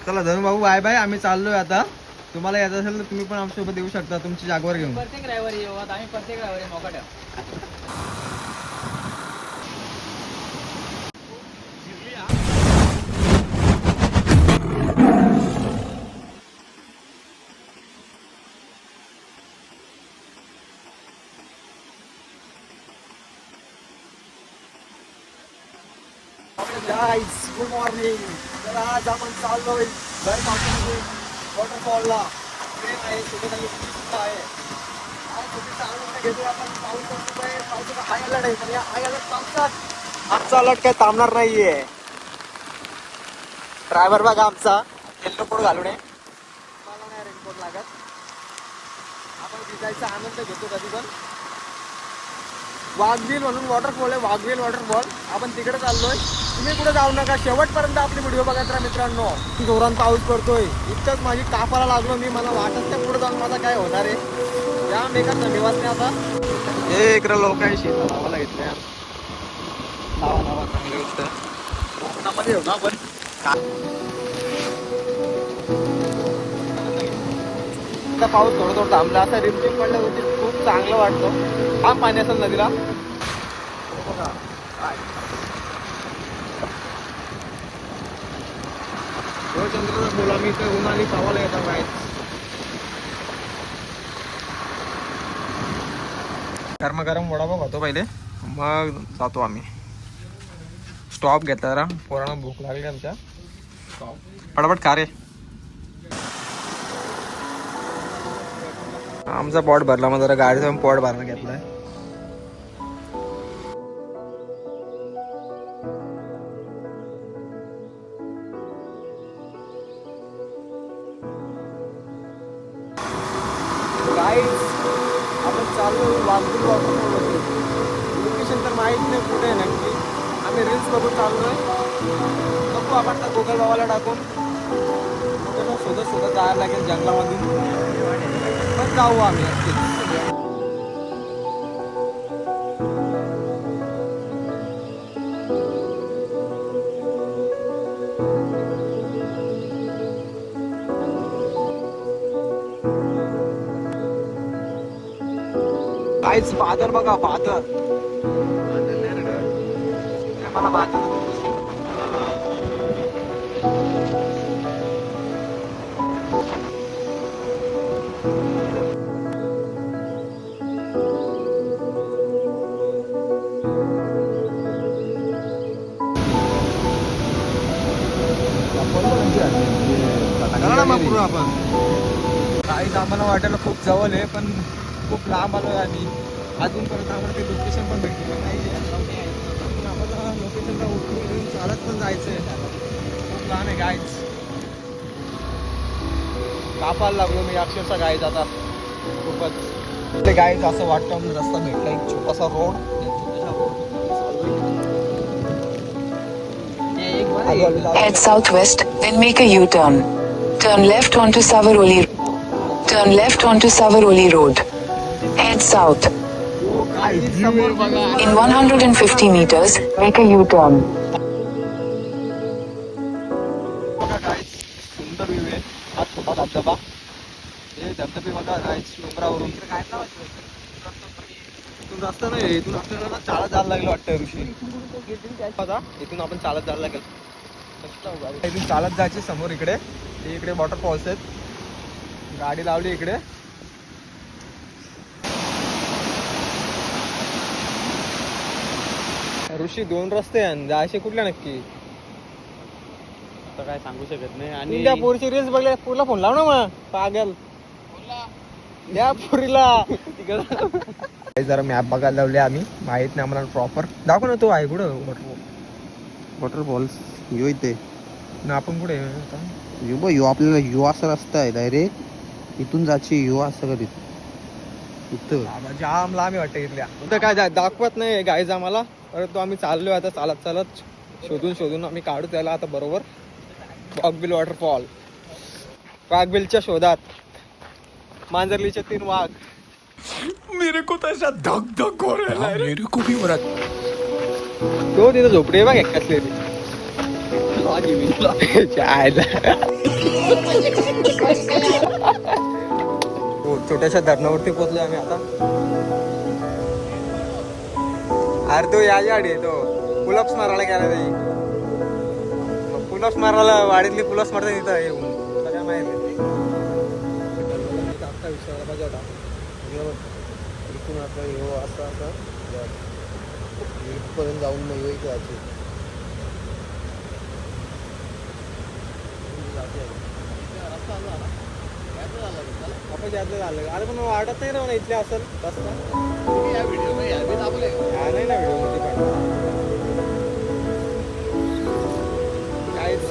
चला धनु भाऊ bye bye. आम्ही चाललोय आता. तुम्हाला यायचं असेल तर तुम्ही पण आमच्यासोबत येऊ शकता तुमची जागवार घेऊन. प्रत्येक ड्रायव्हर येऊ आता आम्ही प्रत्येक ड्रायव्हर मोका ठेव. Guys good morning. तर आज आपण चाललोय वॉटरफॉलला. ट्रेन आहे सोबत आहे. आज सुट्टीचा आनंद घेतोय आपण. पावसाचा हाय अलर्ट आहे. पण या हाय अलर्ट पावसात आजचा अलर्ट काय थांबणार नाहीये. ड्रायव्हर बघा आमचा येल्लो कोट घालून आहे. मला नाही रेनकोट लागत. आपण भिजायचा आनंद घेतो कधी पण. वाघबील म्हणून वॉटरफॉल आहे. वाघबील वॉटरफॉल. आपण तिकडे चाललोय. तुम्ही कुठे जाऊ नका. शेवटपर्यंत आपली व्हिडिओ बघा तर मित्रांनो. जोरात पाऊस पडतोय. इतकंच माझी कापाला लागलो मी. मला वाटत त्या पुढे जाऊन माझा काय होणार आहे. या मेका धन्यवाद नाही आता. हे इकडे लोक आहे शेतात लावायला घेतल्या. लावा लावा चांगली गोष्ट. कोकणामध्ये होता आपण. पाऊस थोडं थोडं थांबला. असा रिमझिम पडल्यावरती खूप चांगलं वाटतं. हा पाणी असेल नदीला. चंद्र बोला मी तर उन्हाळी पावाला येतात आहेत. गरम गरम वडापाव खातो पहिले मग जातो आम्ही. स्टॉप घेतला जरा. पोरांना भूक लागली आमच्या. पटापट खा रे. आमचा पॉट भरला मग जरा गाडीचा पण पॉट भरणं घेतलाय. आपण चालू वाघबील वॉटरफॉलवरती. लोकेशन तर माहीत नाही कुठे आहे नक्की. आम्ही रील्स बघून चाललोय. बघू आपण तर गुगल बाबाला टाकून शोधत जायला लागेल जंगलामधून. पण जाऊ आम्ही नक्कीच. काहीच बादल बघा. बादल मला बादल आपण. काहीच आम्हाला वाटायला खूप जवळ आहे पण खूप लांब आलोय आम्ही. अजूनपर्यंत आम्हाला ते लोकेशन पण भेटलेलं नाही. आम्हाला लोकेशनला उठून चालत पण जायचंय. खूप लहान आहे गाईज. कापायला लागलो मी अक्षरशः गाईज आता खूपच. ते गाईज असं वाटतं म्हणून रस्ता भेटला. एक छोटासा road. Head southwest, then make a U-turn. Turn left onto Savaroli. Turn left onto Savaroli Road. Head south. In 150 meters, make a U-turn. सुंदर व्ह्यू आहे. हा छोटा धबधबा. हे धबधबे बघा गाईज डोंगरावरून. इथून रस्ता नाही. इथून आपल्याला ना चालत जायला लागलं वाटतं ऋषी. इथून आपण चालत जायला लागेल. इथून चालत जायचे समोर इकडे. इकडे वॉटरफॉल्स आहेत. गाडी लावली इकडे. ऋषी दोन रस्ते आहे. जायचे कुठल्या नक्की आता काय सांगू शकत नाही. आणि त्या पोरीची रील्स बघल्या. पुरला फोन लाव ना मग पागल. या पुरीला जरा मॅप बघायला लावले आम्ही. माहित नाही आम्हाला प्रॉपर. दाखव ना तो आहे कुठं वॉटरफॉल्स. यो इथे ना आपण कुठे यो बघ. यो आपल्याला यो असा रस्ता आहे डायरेक्ट. इथून जायची यो असं करीत इथं. जाम लांब वाटतं इथल्या. इथं काय दाखवत नाही गाईज आम्हाला. परंतु आम्ही चाललोय आता चालत चालत. शोधून आम्ही काढू त्याला आता बरोबर. वाघबील वॉटरफॉल. वाघबीलच्या शोधात. मांजरलीचे 3 वाघ. मेरे को तो ऐसा धक धक हो रहा है. मेरे को भी हो रहा. तो तिथं झोपडी आहे बघ एक कसली. हो, छोट्याशा धरणावरती पोहोचलोय आम्ही आता. अरे तो या गाडी तो पुलअप्स मारायला गेला नाही. पुलअप्स मारायला वाडीतली पुलअप्स मारता तिथं येऊन सगळ्या माहिती आता विचारायला पाहिजे होता. इथून आता येऊ असं असं इथपर्यंत जाऊन मग येऊ जायचे. आपण जास्त झालं अरे पण वाटत नाही ना इथले असेल रस्ता नाही ना व्हिडिओ मध्ये पण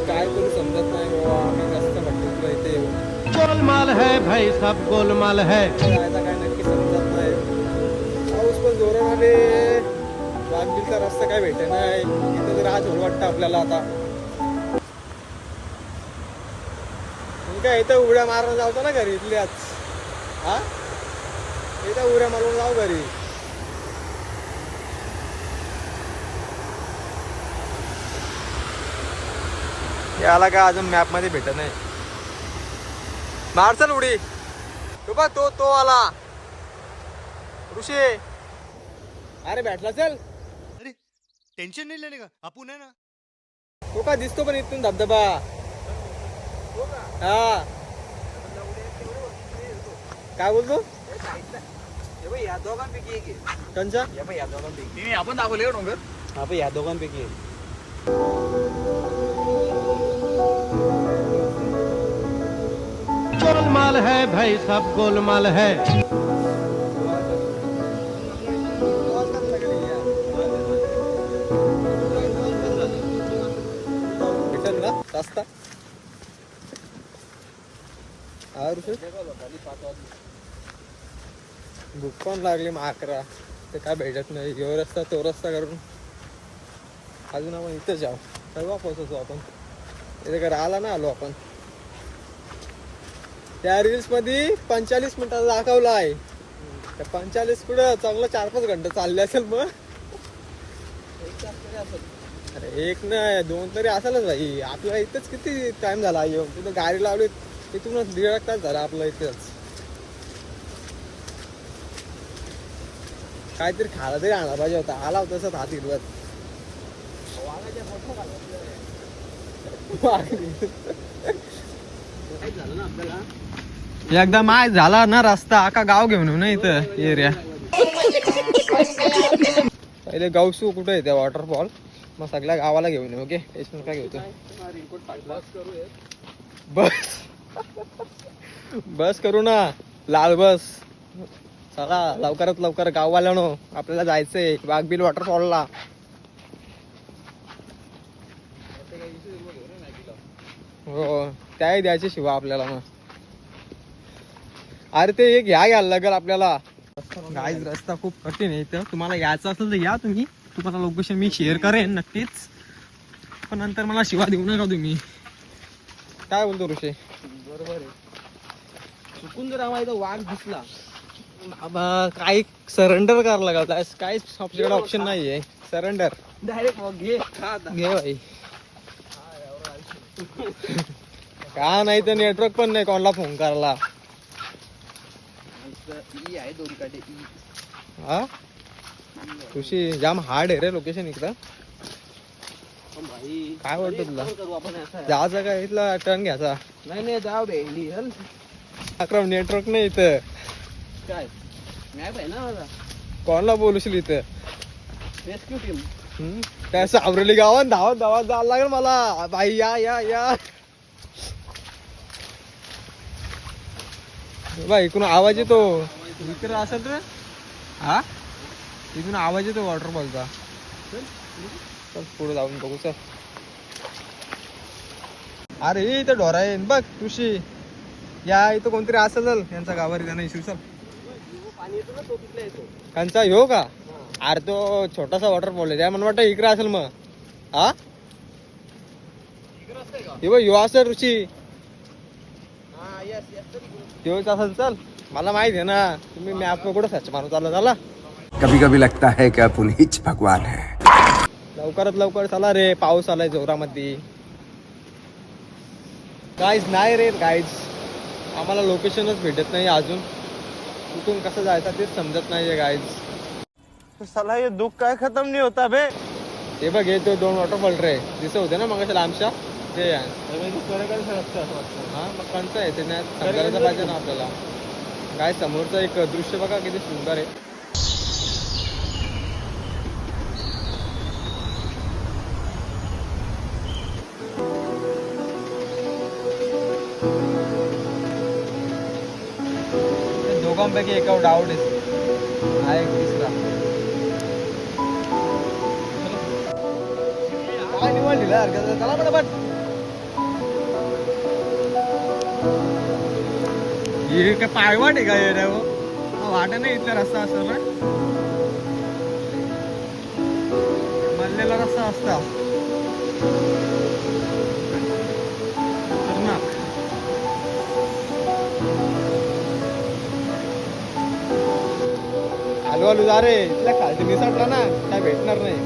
काय करू समजत नाही बाबा. आम्ही जास्त भटकलो इथे येऊन. गोलमाल है भाई सब गोलमाल है. जायचं काय नक्की समजत नाही. पाऊस पण जोराने वाघबिलचा रस्ता काय भेटे नाही. इथं तर आज वाटतं आपल्याला आता. काय इथं उड्या मारून जावतो ना घरी इथल्याच. हा इथं उड्या मारून जाऊ घरी. याला काय अजून मॅप मध्ये भेटत नाही. मारचल उडी तो बा तो आला ऋषी. अरे भेटला चल. अरे टेंशन नहीं लेने का आपण है ना. तो का दिसतो पण इथून धबधबा. हा काय बोलतो या दोघांपैकी एक आहे. कंचा या दोघांपैकी तिने आपण दाखवले डोंगर. आपण या दोघांपैकी एक. गोलमाल है भाई सब गोलमाल है. भेटल ना रस्ता. भूक पण लागली मग 11 ते काय भेटत नाही. यो रस्ता तो रस्ता करून अजून आपण इथं जाऊ. तेव्हा पोहोचतो आपण. इथे काय राहिला ना आलो आपण. त्या रील्स मध्ये 45 मिनिटाचा दाखवला आहे. त्या 45 कुठं चांगलं 4-5 घंटे चालले असेल. मग अरे एक नाही 2 तरी असेलच भाई. आपल्याला इथंच किती टाइम झाला येऊन. तिथं गाडी लावली तिथूनच 1.5 तास झाला आपला इथेच. काहीतरी खायला तरी आणला पाहिजे होता. आला होता तसंच हात हिरवत. एकदा माय झाला ना रस्ता आका गाव घेऊन येऊ ना इथं एरिया. पहिले गावसू कुठे आहे त्या वॉटरफॉल. मग सगळ्या गावाला घेऊन येऊ. ओके टेन्शन काय घेतो. बस बस करू ना लाल बस. चला लवकरात लवकर गाववाल्यानो आपल्याला जायचंय वाघबिल वॉटरफॉलला. हो त्याही द्यायचे शिवा आपल्याला. मग अरे ते एक घ्यायला लागेल आपल्याला. गाईज रस्ता खूप कठीण आहे इथं. तुम्हाला यायचं असेल तर या तुम्ही. तुम्हाला लोकेशन मी शेअर करेन नक्कीच. पण नंतर मला शिवा देऊ नका तुम्ही. काय बोलतो ऋषी. बरोबर आहे. चुकून जर आम्हाला इथं वाघ दिसला बाबा काही सरेंडर करायला लागला. काहीच आपल्याकडे ऑप्शन नाहीये. सरेंडर डायरेक्ट घे घे भाई. का नाही तर नेटवर्क पण नाही कोणाला फोन करायला. आहे 2 काटे. हा ऋषी जाम हार्ड आहे रे लोकेशन इकडं. काय वाटतं तुला जायचं का इथला टर्न घ्यायचा. नाही जाऊ दे. अक्रम नेटवर्क नाही इथं. काय मॅप आहे ना माझा. कोणाला बोलूशील इथं. Rescue team. काय सावरली गावात धावत धावत जायला लागेल मला. बाई या या या बाई. इकडून आवाज येतो. इकडे असेल रे. हा इथून आवाज येतो वॉटरफॉलचा. चल पुढे जाऊन बघू. चल अरे इथं ढोरा आहे बघ ऋषी. या इथं कोणतरी असेल यांचा गावारी का नाही शिव. चल त्यांचा ह्यो का. अरे तो छोटासा वॉटरफॉल आहे. त्या मला वाटतं इकडे असेल. मग हा ह्यो असेल ऋषी. ह्योच असेल. चल मला माहित आहे ना. तुम्ही मॅप कुठं सर्च मारून चालला. झाला कभी कभी लगता है कि अपन हिच भगवान है. लवकरात लवकर चला रे. पाऊस आलाय जोरामध्ये. गाईज नाही रे गाईज, आम्हाला लोकेशनच भेटत नाही अजून, कुठून कसं जायचं तेच समजत नाहीये गाईज. साला ये दुख काय खत्म नहीं होता बे. हे बघ हे तो 2 वॉटरफॉल रे दिसत होते ना मग लांबच्या ते हा मग कोणतं आहे ते नाही समजायला पाहिजे ना आपल्याला. काय समोरचं एक दृश्य बघा किती सुंदर आहे. दोघांपैकी एकावर डाऊट आहे एक तिसरा काय निवड दिला चला पटापट. हे काय पायवाट आहे का हे वाटा नाही इथला रस्ता असतो ना मधलेला रस्ता असता खतरनाक. आलू आलू जा रे इथल्या खालती निसटला ना काय भेटणार नाही.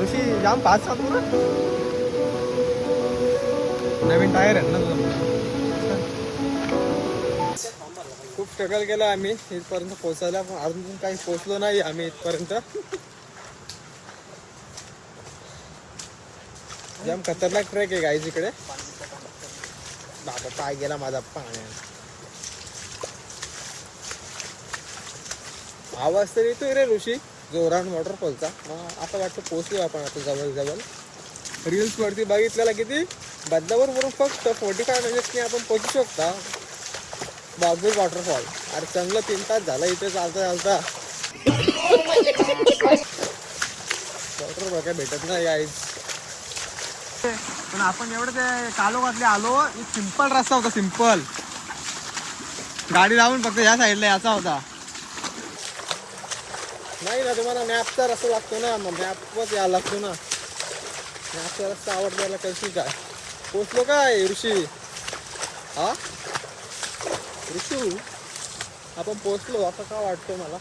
ऋषी जाम पाच सात ना नवीन टायर आहे ना खूप स्ट्रगल केलं आम्ही इथपर्यंत पोहोचायला, पण अजून काही पोहोचलो नाही आम्ही इथपर्यंत. जाम खतरनाक ट्रेक आहे गाईज इकडे. बाबा पाय गेला माझा पाण्यात. आवाज तर येतोय रे ऋषी जोरान वॉटरफॉलचा. असं वाटतं पोहोचलो आपण आता जवळ. रील्स वरती बघितलेला किती बदलावर वरून फक्त 45 मिनिट्सनी आपण पोहोचू शकता वाघवीर वॉटरफॉल. अरे चांगलं 3 तास झाला इथे चालता वॉटरफॉल काय भेटत नाही गाईज. पण आपण एवढं ते कालोखातले आलो. एक सिंपल रस्ता होता, सिंपल गाडी लावून फक्त या साईडला याचा होता. नाही ना तुम्हाला मॅपचा रस्ता लागतो ना, मग मॅपवर यायला लागतो ना. मॅपचा रस्ता आवडल्याला कशी काय पोचलो काय ऋषी. हा ऋषू आपण पोचलो असं का वाटतं मला.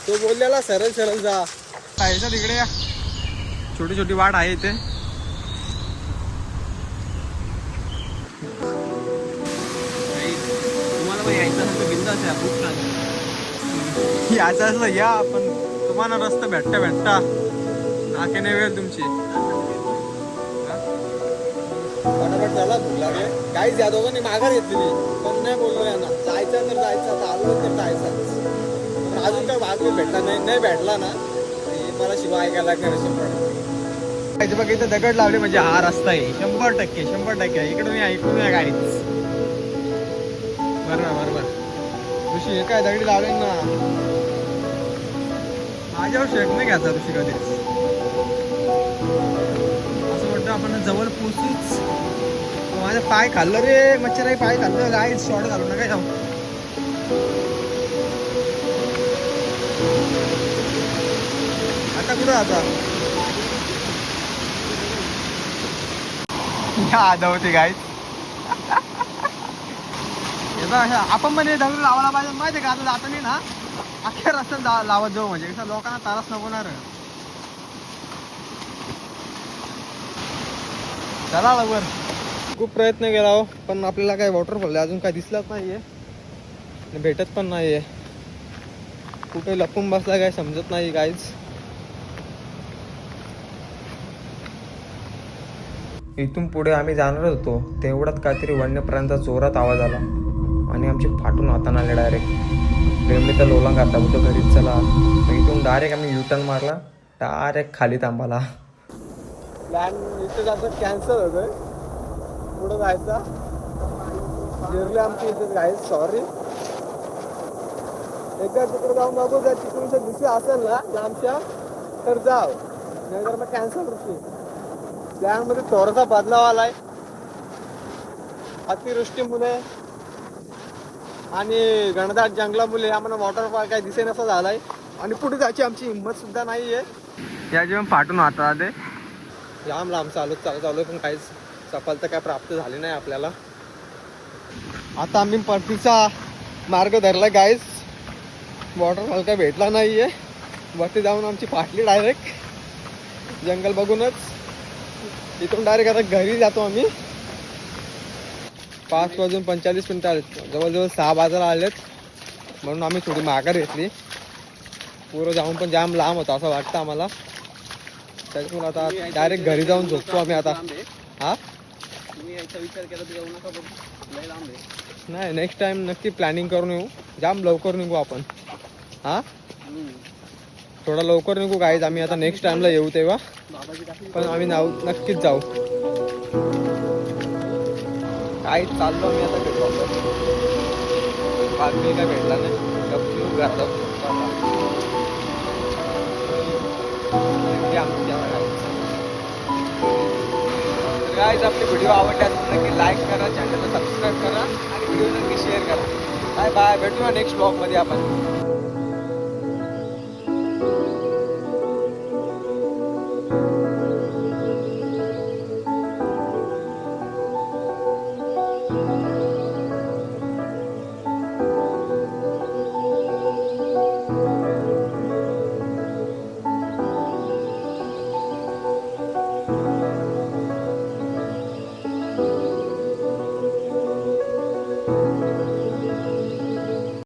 तो बोललेला सरळ जा पाहिजे तिकडे या. छोटी छोटी वाट आहे इथे. यायचं असलं या पण तुम्हाला रस्ता भेटता नाके नाही वेळ तुमची. फटाफट चला भूक लागले काहीच. या दोघांनी माघार घेतलेली पण नाही बोललो यांना जायचं तर जायचं, आलो तर जायचं. अजून काय भाग भेटला नाही भेटला ना मला शिवाय ऐकायला लागणार. बघ इथं दगड लावले म्हणजे हा रस्ता आहे 100% इकडून या गाडीच. बरोबर ऋषी हे काय दगडी लावले ना माझ्यावर शेक नाही घ्यायचा ऋषी कधीच. असं वाटतं आपण जवळ पोचूच. माझा पाय खाल्लं रे मच्छराई पाय खाल्लं काय शॉर्ट घालू ना काय जाऊ. आता कुठं आता आदवते गाईच. आपण पण हे दगड लावायला पाहिजे माहिती आहे का. आता जाताना ना अख्ख्या रस्त्यात लावत जाऊ म्हणजे कसं लोकांना त्रास नको ना रे. चला लवकर. खूप प्रयत्न केला हो पण आपल्याला काही वॉटरफॉल अजून काय दिसलाच नाहीये, भेटत पण नाहीये. कुठे लपून बसला काय समजत नाही गाईज. इथून पुढे आम्ही जाणार होतो तेवढ्यात काहीतरी वन्यप्राण्यांचा जोरात आवाज आला आणि आमची फाटून हातानं आले डायरेक्ट. प्रेमनीचा लोलांग आता होतं घरीच चला. इथून डायरेक्ट आम्ही युटर्न मारला डायरेक्ट खाली थांबाला. प्लॅन इथे जातं कॅन्सल होतोय. पुढं जायचा गिरले आमची इथेच गाईज. सॉरी एकदा तिकडे जाऊन बघू जर तिकडूनच्या दिसे असेल ना लांबच्या तर जाव नाही तर मग कॅन्सल ऋषी. त्यामध्ये थोडासा बदलाव आलाय अतिवृष्टीमुळे आणि घनदाट जंगलामुळे आम्हाला वॉटरफॉल काय दिसे नसा झालाय आणि पुढे जायची आमची हिंमत सुद्धा नाहीये. या जेव्हा फाटून आता ते लांब चालू पण काहीच सफलता काय प्राप्त झाली नाही आपल्याला. आता आम्ही परतीचा मार्ग धरला गाईज. वॉटरफॉल काय भेटला नाहीये. वरती जाऊन आमची फाटली डायरेक्ट जंगल बघूनच. इथून डायरेक्ट आता घरी जातो आम्ही. 5:45 आलेत. जवळजवळ 6 वाजायला आलेत. म्हणून आम्ही थोडी माघार घेतली. पुरं जाऊन पण जाम लांब होता असं वाटतं आम्हाला. त्याच्यामुळे आता डायरेक्ट घरी जाऊन झोपतो आम्ही आता. हा तुम्ही याचा विचार केला तर जाऊ नका बघ. लय लांब आहे. नाही, नेक्स्ट टाइम नक्की प्लॅनिंग करून येऊ. जाम लवकर निघू आपण. हा थोडा लवकर निघू गाईज. आम्ही आता नेक्स्ट टाइमला येऊ तेव्हा. पण आम्ही नक्कीच जाऊ. काय चाललो आम्ही आता भेटू आपण. बातमी काय भेटला नाही. गपचूप घरात गाईज आपले व्हिडिओ आवडल्यास नक्की लाईक करा, चॅनलला सबस्क्राईब करा आणि व्हिडिओ नक्की शेअर करा. Bye bye. भेटूया नेक्स्ट ब्लॉगमध्ये आपण.